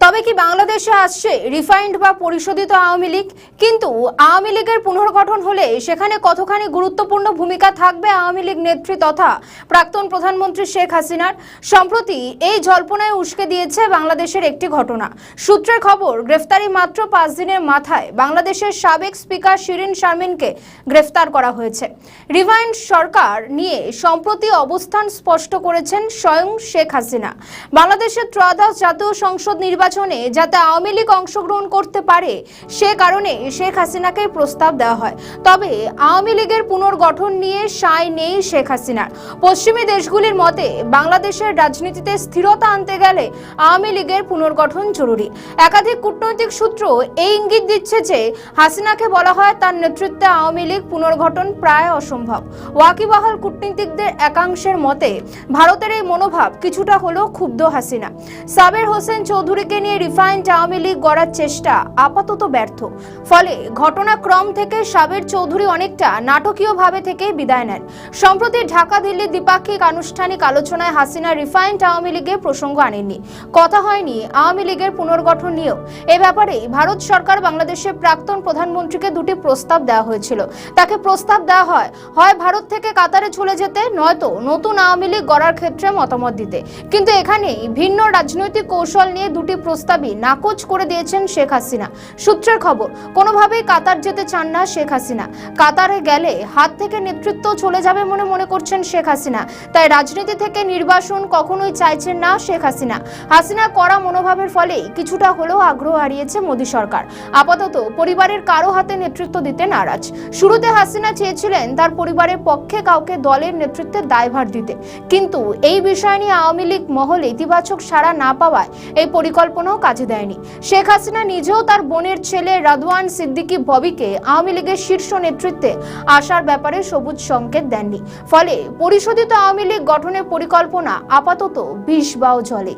তবে কি বাংলাদেশে আসছে রিফাইন্ড বা পরিশোধিত আওয়ামী লীগ? কিন্তু আওয়ামী লীগের পুনর্গঠন হলে সেখানে কতখানি গুরুত্বপূর্ণ ভূমিকা থাকবে আওয়ামী লীগ নেত্রী তথা প্রাক্তন প্রধানমন্ত্রী শেখ হাসিনার? সম্প্রতি এই জল্পনায় উস্কে দিয়েছে বাংলাদেশের একটি ঘটনা। সূত্রের খবর, গ্রেফতারি মাত্র 5 দিনের মাথায় বাংলাদেশের সাবেক স্পিকার শিরিন শারমিনকে গ্রেফতার করা হয়েছে। রিফাইন্ড সরকার নিয়ে সম্প্রতি অবস্থান স্পষ্ট করেছেন স্বয়ং শেখ হাসিনা। বাংলাদেশের ত্রয়োদশ জাতীয় সংসদ নির্বাচনে যাতে আওয়ামী লীগ অংশগ্রহণ করতে পারে সে কারণে শেখ হাসিনাকে প্রস্তাব দেওয়া হয়। তবে আওয়ামী লীগের পুনর্গঠন নিয়ে সায় নেই শেখ হাসিনার। পশ্চিমী দেশগুলির মতে বাংলাদেশের রাজনীতিতে স্থিরতা আনতে গেলে আওয়ামী লীগের পুনর্গঠন জরুরি। একাধিক কূটনৈতিক সূত্র এই ইঙ্গিত দিচ্ছে যে হাসিনাকে বলা হয় তার নেতৃত্বে আওয়ামী লীগ পুনর্গঠন প্রায় অসম্ভব। ওয়াকিবহাল কূটনীতিকদের একাংশের মতে ভারতের এই মনোভাব কিছুটা হলেও ক্ষুব্ধ হাসিনা। সাবের হোসেন চৌধুরীকে নিয়ে রিফাইন্ড আওয়ামী লীগ গড়ার চেষ্টা আপাতত ব্যর্থ। ফলে ঘটনাক্রম থেকে সাবের চৌধুরী অনেকটা নাটকীয়ভাবে থেকে বিদায় নেন। সম্প্রতি ঢাকা দিল্লি দ্বিপাক্ষিক আনুষ্ঠানিক আলোচনায় হাসিনা রিফাইন্ড আওয়ামী লীগের প্রসঙ্গ আনেননি। কথা হয়নি আওয়ামী লীগের পুনর্গঠন নিয়েও। এ ব্যাপারে ভারত সরকার বাংলাদেশের প্রাক্তন প্রধানমন্ত্রীকে দুটি প্রস্তাব দেওয়া হয়েছিল। তাকে প্রস্তাব দেওয়া হয় ভারত থেকে কাতারে চলে যেতে, নয়তো নতুন আওয়ামী লীগ গড়ার ক্ষেত্রে মতামত দিতে। কিন্তু এখানে ভিন্ন রাজনৈতিক কৌশল নিয়ে দুটি প্রস্তাবই নাকচ করে দিয়েছেন শেখ হাসিনা। সূত্রের খবর, কোনোভাবেই কাতার যেতে চান না শেখ হাসিনা। কাতারে গেলে হাত থেকে নেতৃত্ব চলে যাবে মনে করছেন শেখ হাসিনা। তাই রাজনীতি থেকে নির্বাসন কখনোই চাইছেন না শেখ হাসিনা। হাসিনা কড়া মনোভাবের ফলে কিছুটা হলেও আগ্রহ হারিয়েছে মোদী সরকার। আপাতত পরিবারের কারো হাতে নেতৃত্ব দিতে নারাজ। শুরুতে হাসিনা চেয়েছিলেন তার পরিবারের পক্ষে কাউকে দলের নেতৃত্বের দায়ভার দিতে, কিন্তু এই বিষয় নিয়ে আওয়ামী লীগ মহলে ইতিবাচক সাড়া না পাওয়ায় এই পরিকল্পনাও কাজে দেয়নি। শেখ হাসিনা নিজেও তার বোনের ছেলে রাদওয়ান সিদ্দিকী ববিকে আওয়ামী লীগের শীর্ষ নেতৃত্বে আসার ব্যাপারে সবুজ সংকেত দেননি। ফলে পরিশোধিত আওয়ামী লীগ গঠনের পরিকল্পনা আপাতত বিষ বাও জলে।